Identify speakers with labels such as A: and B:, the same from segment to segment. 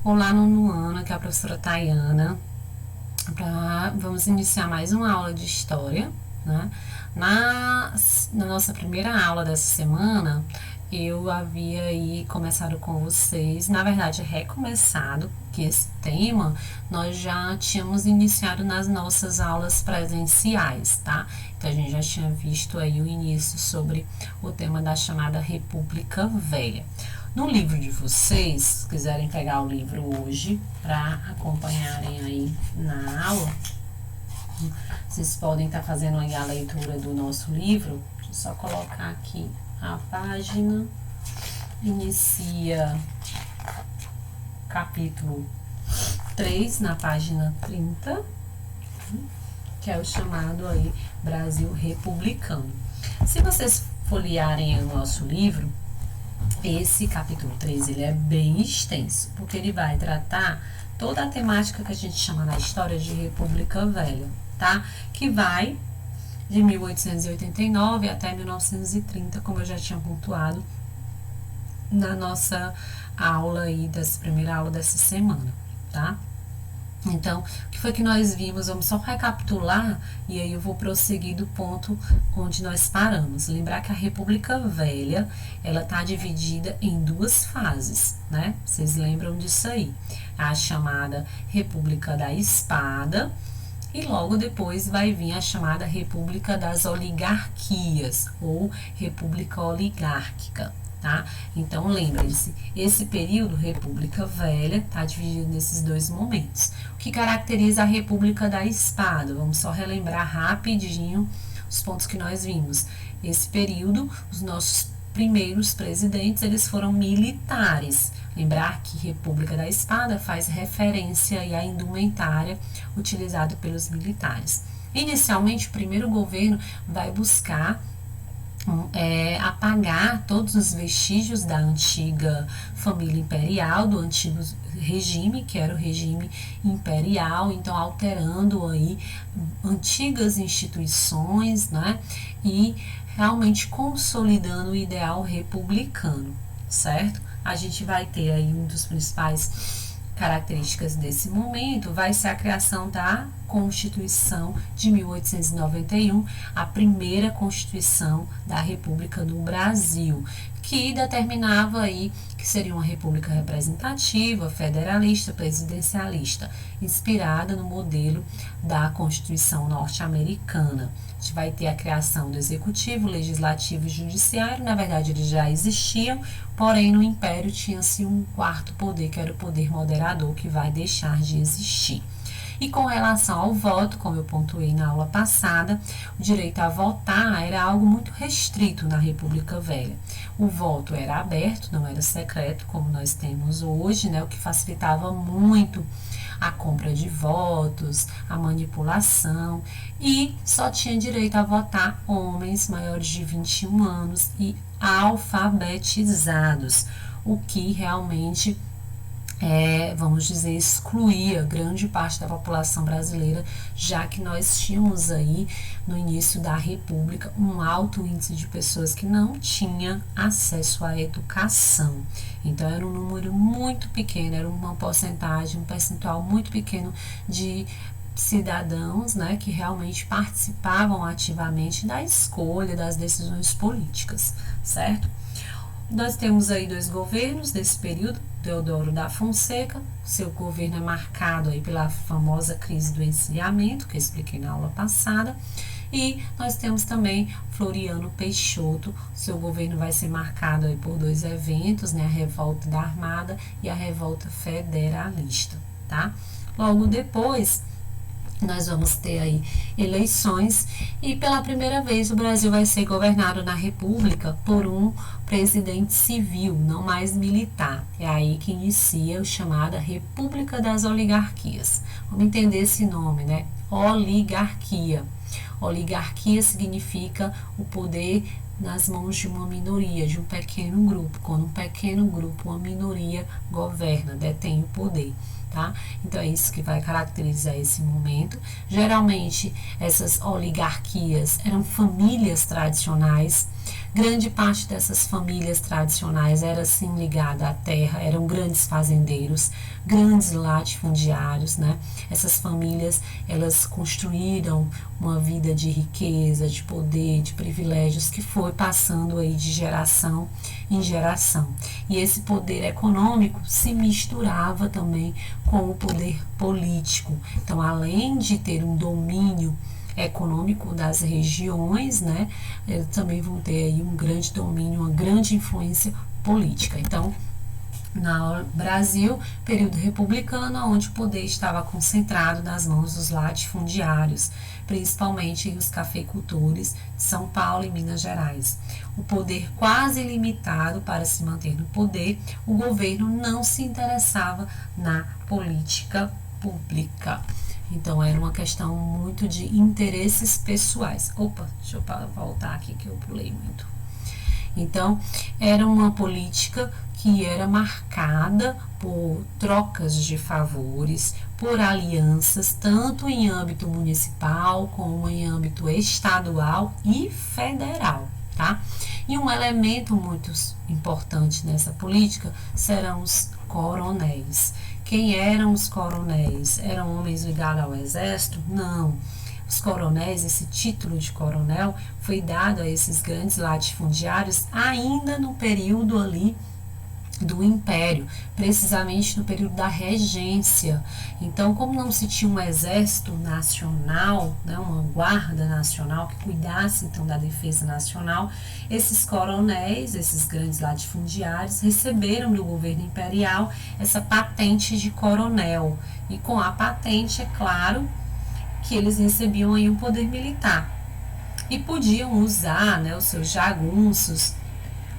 A: Olá, nono ano, aqui é a professora Tayana. Vamos iniciar mais uma aula de história, né? Na nossa primeira aula dessa semana, eu havia aí começado com vocês, na verdade, recomeçado, que esse tema nós já tínhamos iniciado nas nossas aulas presenciais, tá? Então, a gente já tinha visto aí o início sobre o tema da chamada República Velha. No livro de vocês, se quiserem pegar o livro hoje para acompanharem aí na aula, vocês podem estar fazendo aí a leitura do nosso livro. Deixa eu só colocar aqui a página. Inicia capítulo 3 na página 30, que é o chamado aí Brasil Republicano. Se vocês folhearem o nosso livro, esse capítulo 3 ele é bem extenso, porque ele vai tratar toda a temática que a gente chama na história de República Velha, tá? Que vai de 1889 até 1930, como eu já tinha pontuado na nossa aula aí, dessa primeira aula dessa semana, tá? Então, o que foi que nós vimos? Vamos só recapitular e aí eu vou prosseguir do ponto onde nós paramos. Lembrar que a República Velha, ela está dividida em duas fases, né? Vocês lembram disso aí? A chamada República da Espada e logo depois vai vir a chamada República das Oligarquias ou República Oligárquica. Tá? Então, lembrem-se, esse período, República Velha, está dividido nesses dois momentos. O que caracteriza a República da Espada? Vamos só relembrar rapidinho os pontos que nós vimos. Esse período, os nossos primeiros presidentes, eles foram militares. Lembrar que República da Espada faz referência à indumentária utilizada pelos militares. Inicialmente, o primeiro governo vai buscar apagar todos os vestígios da antiga família imperial, do antigo regime, que era o regime imperial, então alterando aí antigas instituições, né, e realmente consolidando o ideal republicano, certo? A gente vai ter aí um dos principais características desse momento vai ser a criação da Constituição de 1891, a primeira Constituição da República do Brasil, que determinava aí que seria uma república representativa, federalista, presidencialista, inspirada no modelo da Constituição norte-americana. A gente vai ter a criação do executivo, legislativo e judiciário. Na verdade, eles já existiam, porém no Império tinha-se um quarto poder, que era o poder moderador, que vai deixar de existir. E com relação ao voto, como eu pontuei na aula passada, o direito a votar era algo muito restrito na República Velha. O voto era aberto, não era secreto, como nós temos hoje, né, o que facilitava muito a compra de votos, a manipulação, e só tinha direito a votar homens maiores de 21 anos e alfabetizados, o que realmente vamos dizer, excluía grande parte da população brasileira, já que nós tínhamos aí, no início da República, um alto índice de pessoas que não tinham acesso à educação. Então, era um número muito pequeno, era uma porcentagem, um percentual muito pequeno de cidadãos, né, que realmente participavam ativamente da escolha das decisões políticas, certo? Nós temos aí dois governos desse período, Deodoro da Fonseca, seu governo é marcado aí pela famosa crise do encilhamento, que eu expliquei na aula passada, e nós temos também Floriano Peixoto, seu governo vai ser marcado aí por dois eventos, né, a revolta da Armada e a revolta federalista, tá? Logo depois, nós vamos ter aí eleições e pela primeira vez o Brasil vai ser governado na República por um presidente civil, não mais militar. É aí que inicia o chamada República das Oligarquias. Vamos entender esse nome, né? Oligarquia. Oligarquia significa o poder nas mãos de uma minoria, de um pequeno grupo. Quando um pequeno grupo, uma minoria, governa, detém o poder. Tá? Então é isso que vai caracterizar esse momento. Geralmente essas oligarquias eram famílias tradicionais Grande parte dessas famílias tradicionais era assim ligada à terra, eram grandes fazendeiros, grandes latifundiários, né? Essas famílias, elas construíram uma vida de riqueza, de poder, de privilégios que foi passando aí de geração em geração. E esse poder econômico se misturava também com o poder político. Então, além de ter um domínio econômico das regiões, né, eles também vão ter aí um grande domínio, uma grande influência política. Então, no Brasil, período republicano, onde o poder estava concentrado nas mãos dos latifundiários, principalmente os cafeicultores de São Paulo e Minas Gerais. O poder quase ilimitado para se manter no poder, o governo não se interessava na política pública. Então, era uma questão muito de interesses pessoais. Opa, deixa eu voltar aqui que eu pulei muito. Então, era uma política que era marcada por trocas de favores, por alianças, tanto em âmbito municipal como em âmbito estadual e federal, tá? E um elemento muito importante nessa política serão os coronéis. Quem eram os coronéis? Eram homens ligados ao exército? Não. Os coronéis, esse título de coronel, foi dado a esses grandes latifundiários ainda no período ali do Império, precisamente no período da regência. Então, como não se tinha um exército nacional, né, uma guarda nacional que cuidasse então da defesa nacional, esses coronéis, esses grandes latifundiários, receberam do governo imperial essa patente de coronel. E com a patente, é claro, que eles recebiam aí um poder militar e podiam usar, né, os seus jagunços,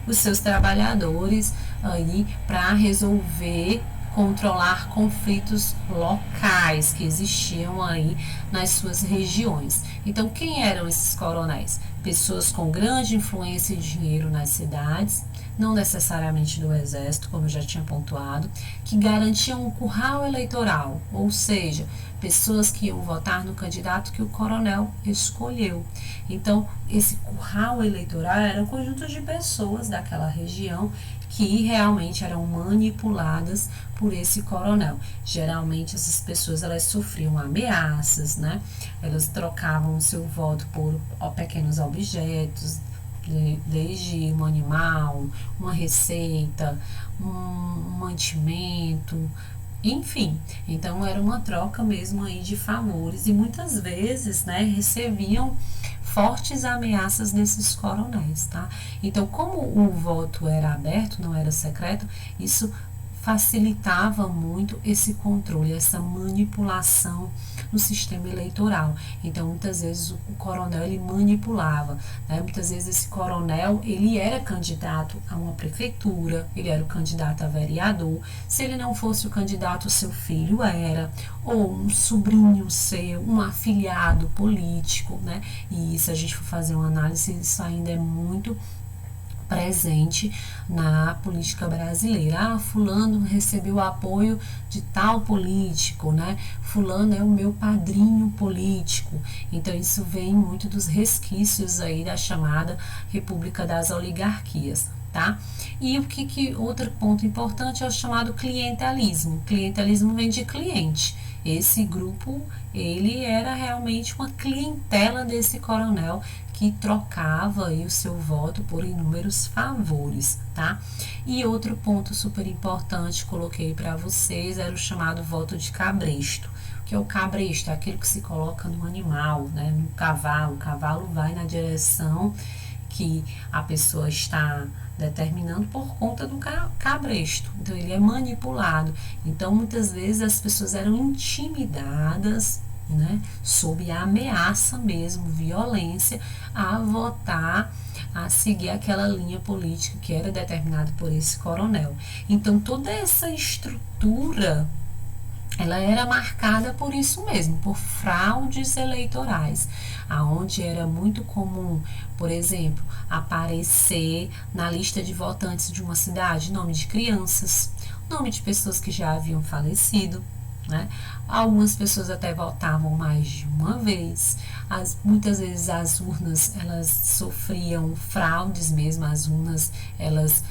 A: os seus trabalhadores aí para resolver, controlar conflitos locais que existiam aí nas suas regiões. Então, quem eram esses coronéis? Pessoas com grande influência e dinheiro nas cidades, não necessariamente do exército, como eu já tinha pontuado, que garantiam um curral eleitoral, ou seja, pessoas que iam votar no candidato que o coronel escolheu. Então, esse curral eleitoral era um conjunto de pessoas daquela região que realmente eram manipuladas por esse coronel. Geralmente essas pessoas elas sofriam ameaças, né? Elas trocavam o seu voto por pequenos objetos, desde um animal, uma receita, um mantimento, enfim. Então era uma troca mesmo aí de favores e muitas vezes, né, recebiam fortes ameaças desses coronéis, tá? Então, como o voto era aberto, não era secreto, isso facilitava muito esse controle, essa manipulação no sistema eleitoral. Então, muitas vezes o coronel ele manipulava, né? Muitas vezes esse coronel ele era candidato a uma prefeitura, ele era o candidato a vereador. Se ele não fosse o candidato, o seu filho era, ou um sobrinho seu, um afiliado político, né? E se a gente for fazer uma análise, isso ainda é muito presente na política brasileira. Ah, fulano recebeu apoio de tal político, né? Fulano é o meu padrinho político. Então isso vem muito dos resquícios aí da chamada República das Oligarquias, tá? E outro ponto importante é o chamado clientelismo. Clientelismo vem de cliente. Esse grupo, ele era realmente uma clientela desse coronel que trocava aí o seu voto por inúmeros favores, tá? E outro ponto super importante, coloquei para vocês, era o chamado voto de cabresto. O que é o cabresto? É aquele que se coloca no animal, né? No cavalo. O cavalo vai na direção que a pessoa está determinando por conta do cabresto. Então, ele é manipulado. Então, muitas vezes as pessoas eram intimidadas, né, sob a ameaça mesmo, violência, a votar, a seguir aquela linha política que era determinada por esse coronel. Então, toda essa estrutura ela era marcada por isso mesmo, por fraudes eleitorais, aonde era muito comum, por exemplo, aparecer na lista de votantes de uma cidade nome de crianças, nome de pessoas que já haviam falecido, né? Algumas pessoas até votavam mais de uma vez. Muitas vezes as urnas, elas sofriam fraudes mesmo, as urnas, elas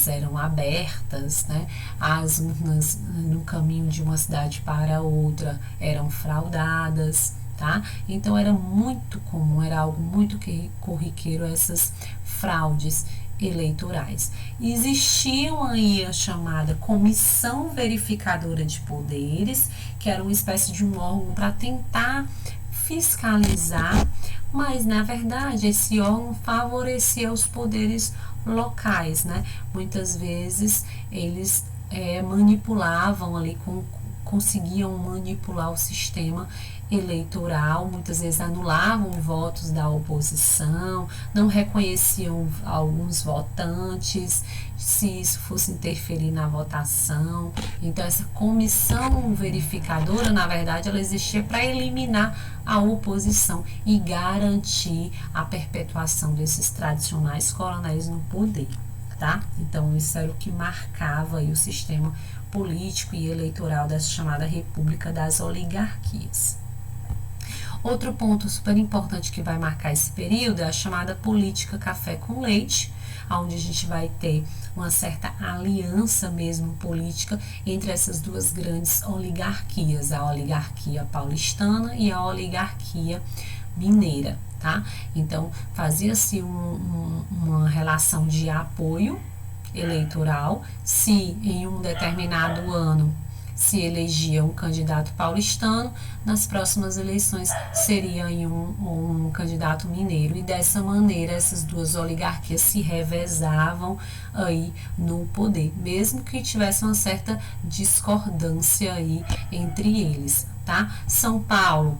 A: eram abertas, né? As urnas no caminho de uma cidade para outra eram fraudadas, tá? Então era muito comum, era algo muito corriqueiro essas fraudes eleitorais. Existiam aí a chamada Comissão Verificadora de Poderes, que era uma espécie de um órgão para tentar fiscalizar, mas na verdade esse órgão favorecia os poderes locais, né? Muitas vezes eles manipulavam ali, conseguiam manipular o sistema eleitoral, muitas vezes anulavam votos da oposição, não reconheciam alguns votantes, se isso fosse interferir na votação. Então essa comissão verificadora, na verdade, ela existia para eliminar a oposição e garantir a perpetuação desses tradicionais coronéis no poder, tá? Então isso era o que marcava aí o sistema político e eleitoral dessa chamada República das Oligarquias. Outro ponto super importante que vai marcar esse período é a chamada política café com leite, onde a gente vai ter uma certa aliança mesmo política entre essas duas grandes oligarquias, a oligarquia paulistana e a oligarquia mineira, tá? Então, fazia-se uma relação de apoio eleitoral, se em um determinado ano se elegia um candidato paulistano, nas próximas eleições seria um candidato mineiro, e dessa maneira essas duas oligarquias se revezavam aí no poder, mesmo que tivesse uma certa discordância aí entre eles, tá? São Paulo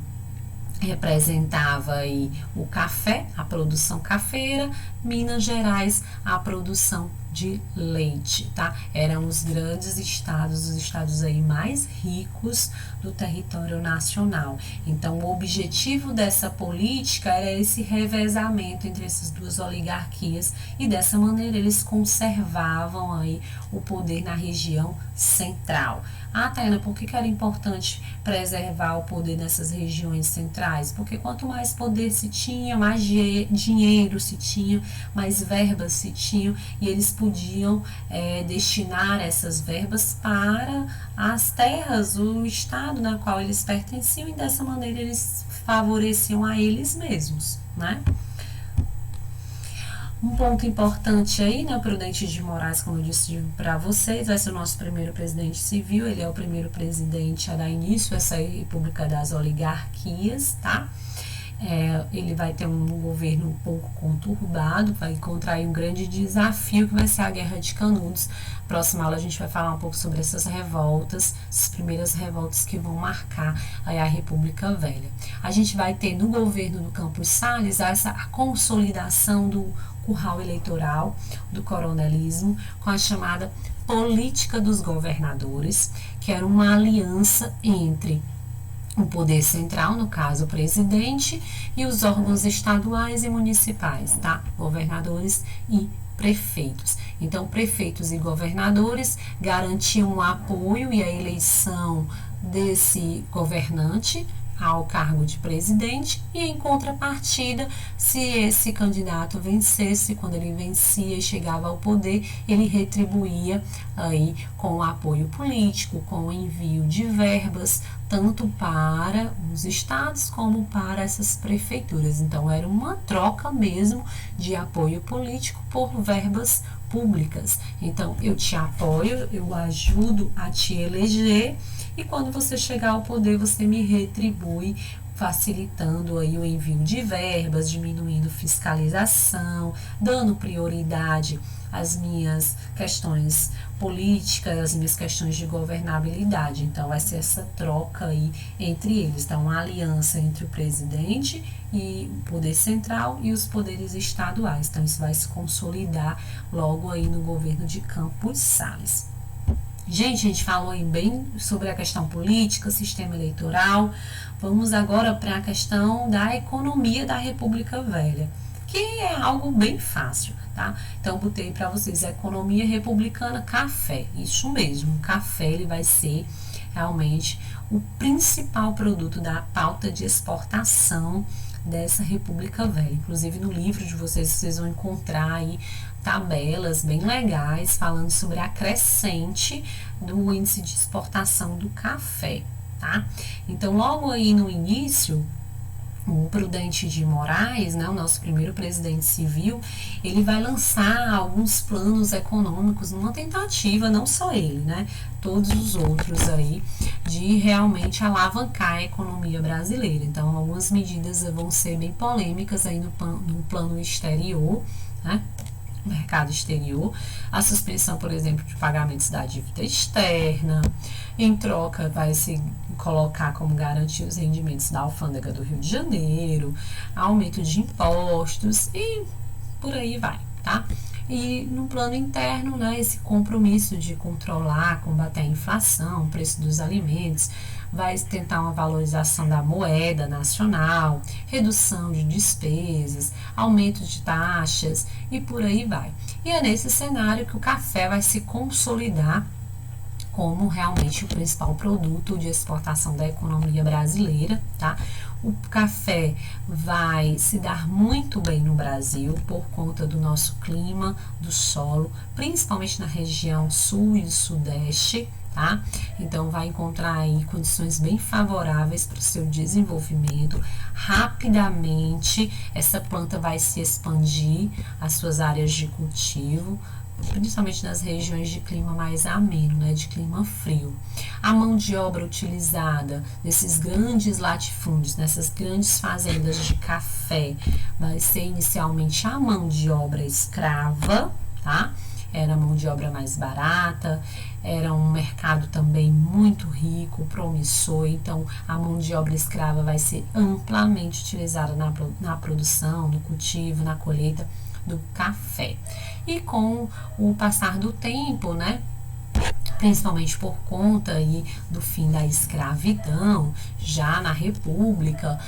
A: representava aí o café, a produção cafeira, Minas Gerais, a produção de leite, tá? Eram os grandes estados, os estados aí mais ricos do território nacional. Então, o objetivo dessa política era esse revezamento entre essas duas oligarquias, e dessa maneira eles conservavam aí o poder na região central. Ah, Tayana, por que era importante preservar o poder nessas regiões centrais? Porque quanto mais poder se tinha, mais dinheiro se tinha, mais verbas se tinham, e eles podiam destinar essas verbas para as terras, o estado na qual eles pertenciam, e dessa maneira eles favoreciam a eles mesmos, né? Um ponto importante aí, né, o Prudente de Moraes, como eu disse para vocês, vai ser o nosso primeiro presidente civil, ele é o primeiro presidente a dar início a essa República das Oligarquias, tá? Ele vai ter um governo um pouco conturbado, vai encontrar aí um grande desafio, que vai ser a Guerra de Canudos. Próxima aula a gente vai falar um pouco sobre essas revoltas, essas primeiras revoltas que vão marcar aí a República Velha. A gente vai ter no governo do Campos Salles a consolidação do curral eleitoral, do coronelismo, com a chamada política dos governadores, que era uma aliança entre o poder central, no caso o presidente, e os órgãos estaduais e municipais, tá? Governadores e prefeitos. Então, prefeitos e governadores garantiam o apoio e a eleição desse governante ao cargo de presidente, e em contrapartida, se esse candidato vencesse, quando ele vencia e chegava ao poder, ele retribuía aí com o apoio político, com o envio de verbas, tanto para os estados como para essas prefeituras. Então, era uma troca mesmo de apoio político por verbas públicas. Então, eu te apoio, eu ajudo a te eleger, e quando você chegar ao poder, você me retribui, facilitando aí o envio de verbas, diminuindo fiscalização, dando prioridade às minhas questões políticas, às minhas questões de governabilidade. Então, vai ser essa troca aí entre eles. Então, uma aliança entre o presidente e o poder central e os poderes estaduais. Então, isso vai se consolidar logo aí no governo de Campos Salles. Gente, a gente falou aí bem sobre a questão política, sistema eleitoral. Vamos agora para a questão da economia da República Velha, que é algo bem fácil, tá? Então, botei para vocês a economia republicana café. Isso mesmo, o café ele vai ser realmente o principal produto da pauta de exportação dessa República Velha. Inclusive no livro de vocês vão encontrar aí tabelas bem legais falando sobre a crescente do índice de exportação do café, tá? Então, logo aí no início, o Prudente de Moraes, né, o nosso primeiro presidente civil, ele vai lançar alguns planos econômicos numa tentativa, não só ele, né, todos os outros aí, de realmente alavancar a economia brasileira. Então, algumas medidas vão ser bem polêmicas aí no plano exterior, né, mercado exterior, a suspensão, por exemplo, de pagamentos da dívida externa, em troca vai se colocar como garantia os rendimentos da alfândega do Rio de Janeiro, aumento de impostos e por aí vai, tá? E no plano interno, né, esse compromisso de controlar, combater a inflação, o preço dos alimentos, vai tentar uma valorização da moeda nacional, redução de despesas, aumento de taxas e por aí vai. E é nesse cenário que o café vai se consolidar como realmente o principal produto de exportação da economia brasileira, tá? O café vai se dar muito bem no Brasil por conta do nosso clima, do solo, principalmente na região sul e sudeste, tá? Então vai encontrar aí condições bem favoráveis para o seu desenvolvimento. Rapidamente essa planta vai se expandir as suas áreas de cultivo, principalmente nas regiões de clima mais ameno, né, de clima frio. A mão de obra utilizada nesses grandes latifúndios, nessas grandes fazendas de café, vai ser inicialmente a mão de obra escrava, tá? Era a mão de obra mais barata, era um mercado também muito rico, promissor, então a mão de obra escrava vai ser amplamente utilizada na produção, no cultivo, na colheita do café. E com o passar do tempo, né, principalmente por conta aí do fim da escravidão, já na República,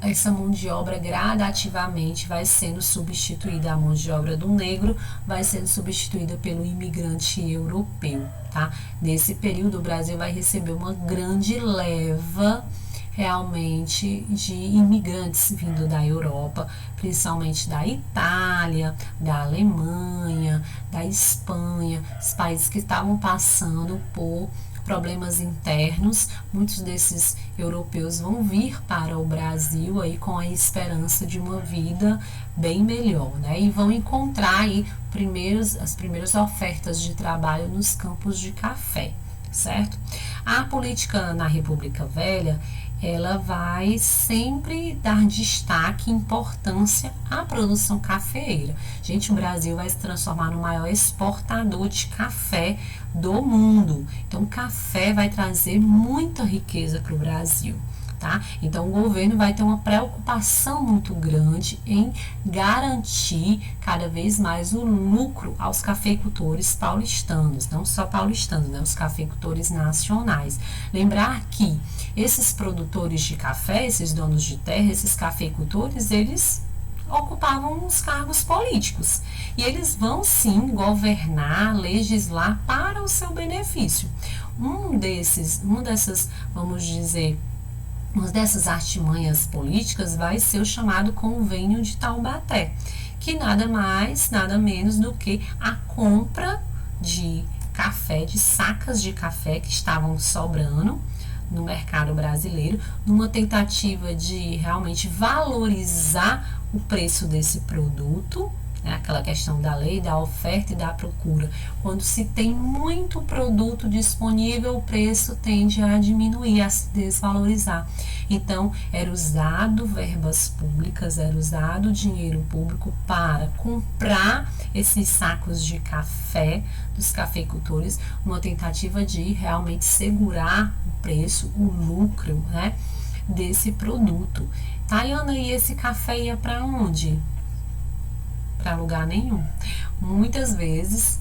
A: essa mão de obra gradativamente vai sendo substituída, a mão de obra do negro vai sendo substituída pelo imigrante europeu, tá? Nesse período, o Brasil vai receber uma grande leva realmente de imigrantes vindo da Europa, principalmente da Itália, da Alemanha, da Espanha, os países que estavam passando por problemas internos. Muitos desses europeus vão vir para o Brasil aí com a esperança de uma vida bem melhor, né? E vão encontrar aí as primeiras ofertas de trabalho nos campos de café, certo? A política na República Velha, ela vai sempre dar destaque e importância à produção cafeeira. Gente, o Brasil vai se transformar no maior exportador de café do mundo. Então, o café vai trazer muita riqueza para o Brasil, tá? Então, o governo vai ter uma preocupação muito grande em garantir cada vez mais o lucro aos cafeicultores paulistanos, não só paulistanos, né? Os cafeicultores nacionais. Lembrar que esses produtores de café, esses donos de terra, esses cafeicultores, eles ocupavam os cargos políticos e eles vão sim governar, legislar para o seu benefício. Uma dessas artimanhas políticas vai ser o chamado Convênio de Taubaté, que nada mais, nada menos do que a compra de café, de sacas de café que estavam sobrando no mercado brasileiro, numa tentativa de realmente valorizar o preço desse produto, né? Aquela questão da lei, da oferta e da procura. Quando se tem muito produto disponível, o preço tende a diminuir, a se desvalorizar. Então, era usado verbas públicas, era usado dinheiro público para comprar esses sacos de café dos cafeicultores, uma tentativa de realmente segurar o preço, o lucro, né, desse produto. Tayana, e esse café ia para onde? Para lugar nenhum. Muitas vezes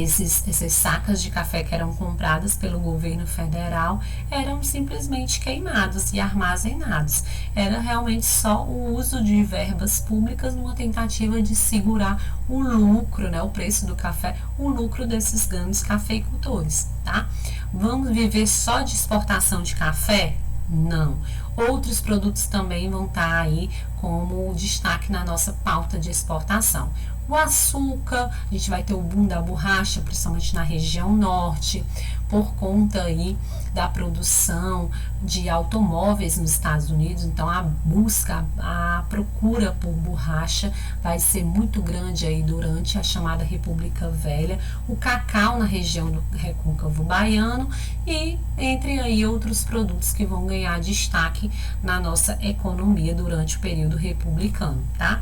A: essas sacas de café que eram compradas pelo governo federal eram simplesmente queimados e armazenados. Era realmente só o uso de verbas públicas numa tentativa de segurar o lucro, né, o preço do café, o lucro desses grandes cafeicultores, tá? Vamos viver só de exportação de café? Não. Outros produtos também vão estar aí como destaque na nossa pauta de exportação. O açúcar, a gente vai ter o boom da borracha, principalmente na região norte, por conta aí da produção de automóveis nos Estados Unidos. Então a busca, a procura por borracha vai ser muito grande aí durante a chamada República Velha. O cacau na região do Recôncavo Baiano e entre aí outros produtos que vão ganhar destaque na nossa economia durante o período republicano, tá?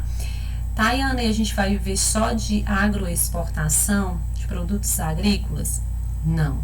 A: Tayane, a gente vai viver só de agroexportação de produtos agrícolas? Não.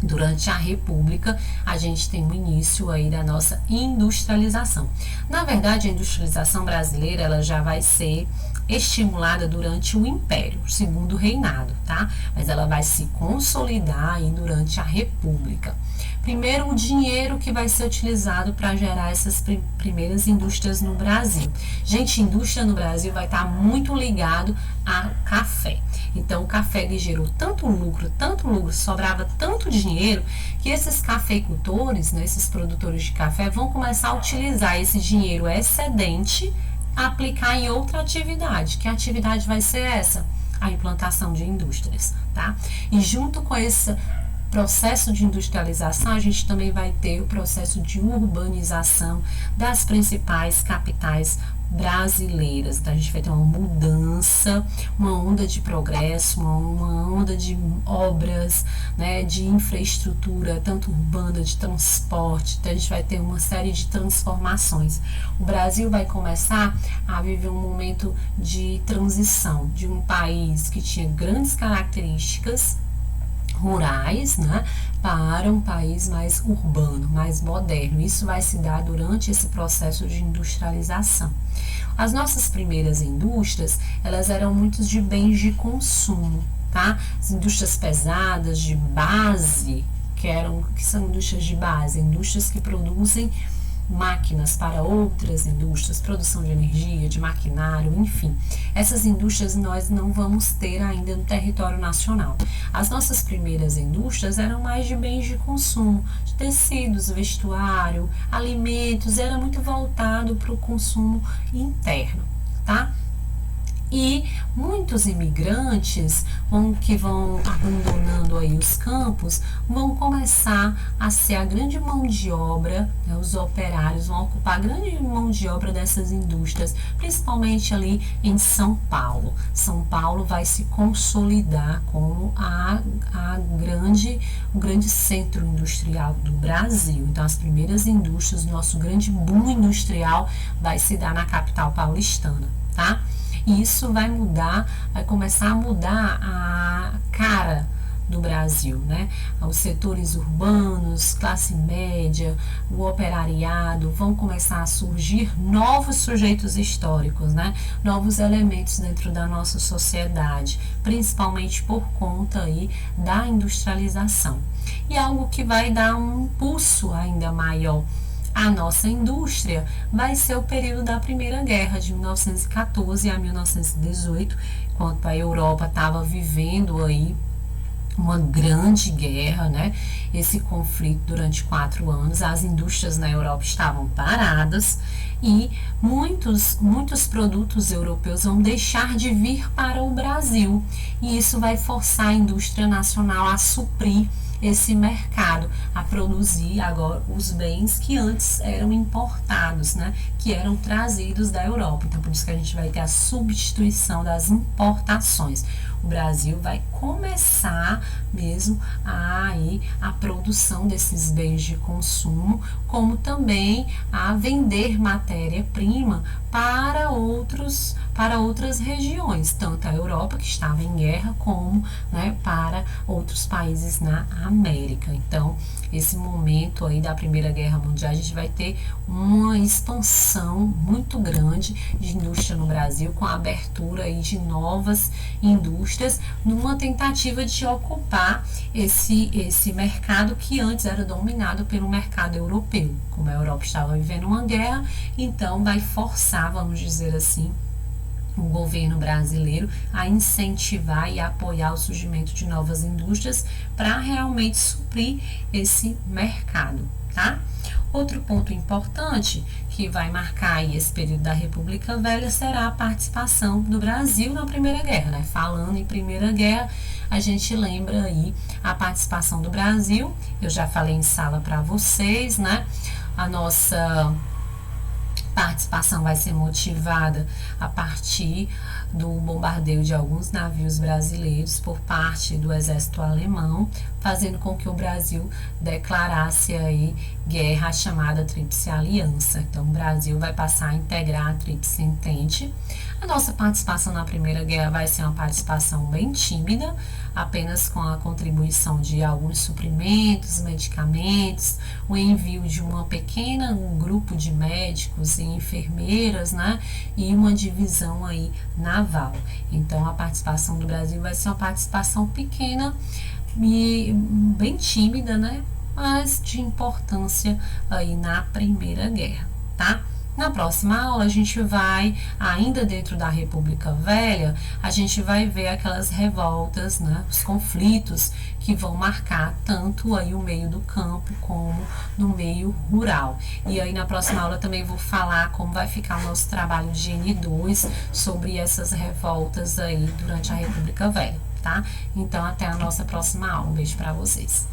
A: Durante a República, a gente tem o início aí da nossa industrialização. Na verdade, a industrialização brasileira, ela já vai ser estimulada durante o Império, o Segundo Reinado, tá? Mas ela vai se consolidar aí durante a República. Primeiro, o dinheiro que vai ser utilizado para gerar essas primeiras indústrias no Brasil. Gente, indústria no Brasil vai estar muito ligado ao café. Então, o café ele gerou tanto lucro, sobrava tanto dinheiro, que esses cafeicultores, né, esses produtores de café, vão começar a utilizar esse dinheiro excedente, aplicar em outra atividade. Que atividade vai ser essa? A implantação de indústrias, tá? E junto com esse processo de industrialização, a gente também vai ter o processo de urbanização das principais capitais brasileiras. Então, a gente vai ter uma mudança, uma onda de progresso, uma onda de obras, né, de infraestrutura, tanto urbana, de transporte. Então, a gente vai ter uma série de transformações. O Brasil vai começar a viver um momento de transição de um país que tinha grandes características rurais, né, para um país mais urbano, mais moderno. Isso vai se dar durante esse processo de industrialização. As nossas primeiras indústrias, elas eram muito de bens de consumo, tá? As indústrias pesadas, de base, que são indústrias de base, indústrias que produzem máquinas para outras indústrias, produção de energia, de maquinário, enfim. Essas indústrias nós não vamos ter ainda no território nacional. As nossas primeiras indústrias eram mais de bens de consumo, de tecidos, vestuário, alimentos, era muito voltado para o consumo interno, tá? E muitos imigrantes que vão abandonando aí os campos vão começar a ser a grande mão de obra, né, os operários vão ocupar a grande mão de obra dessas indústrias, principalmente ali em São Paulo. São Paulo vai se consolidar como o grande centro industrial do Brasil. Então, as primeiras indústrias, o nosso grande boom industrial vai se dar na capital paulistana, tá? E isso vai começar a mudar a cara do Brasil, né? Os setores urbanos, classe média, o operariado, vão começar a surgir novos sujeitos históricos, né? Novos elementos dentro da nossa sociedade, principalmente por conta aí da industrialização. E algo que vai dar um impulso ainda maior à nossa indústria vai ser o período da Primeira Guerra, de 1914 a 1918, enquanto a Europa estava vivendo aí uma grande guerra, né? Esse conflito durante 4 anos, as indústrias na Europa estavam paradas e muitos produtos europeus vão deixar de vir para o Brasil, e isso vai forçar a indústria nacional a suprir esse mercado, a produzir agora os bens que antes eram importados, né, que eram trazidos da Europa. Então, por isso que a gente vai ter a substituição das importações. O Brasil vai começar mesmo a produção desses bens de consumo, como também a vender matéria-prima para outras regiões, tanto a Europa, que estava em guerra, como, né, para outros países na América. Então, esse momento aí da Primeira Guerra Mundial, a gente vai ter uma expansão muito grande de indústria no Brasil, com a abertura aí de novas indústrias, numa tentativa de ocupar esse mercado que antes era dominado pelo mercado europeu. Como a Europa estava vivendo uma guerra, então vai forçar, vamos dizer assim, o governo brasileiro a incentivar e apoiar o surgimento de novas indústrias para realmente suprir esse mercado, tá? Outro ponto importante que vai marcar aí esse período da República Velha será a participação do Brasil na Primeira Guerra, né? Falando em Primeira Guerra, a gente lembra aí a participação do Brasil. Eu já falei em sala para vocês, né? A nossa participação vai ser motivada a partir do bombardeio de alguns navios brasileiros por parte do exército alemão, fazendo com que o Brasil declarasse aí guerra chamada Tríplice Aliança. Então, o Brasil vai passar a integrar a Tríplice Entente. A nossa participação na Primeira Guerra vai ser uma participação bem tímida, apenas com a contribuição de alguns suprimentos, medicamentos, o envio de um grupo de médicos e enfermeiras, né, e uma divisão aí naval. Então, a participação do Brasil vai ser uma participação pequena e bem tímida, né, mas de importância aí na Primeira Guerra, tá? Na próxima aula, a gente vai, ainda dentro da República Velha, a gente vai ver aquelas revoltas, né, os conflitos que vão marcar tanto aí o meio do campo como no meio rural. E aí na próxima aula também vou falar como vai ficar o nosso trabalho de N2 sobre essas revoltas aí durante a República Velha, tá? Então até a nossa próxima aula. Um beijo para vocês.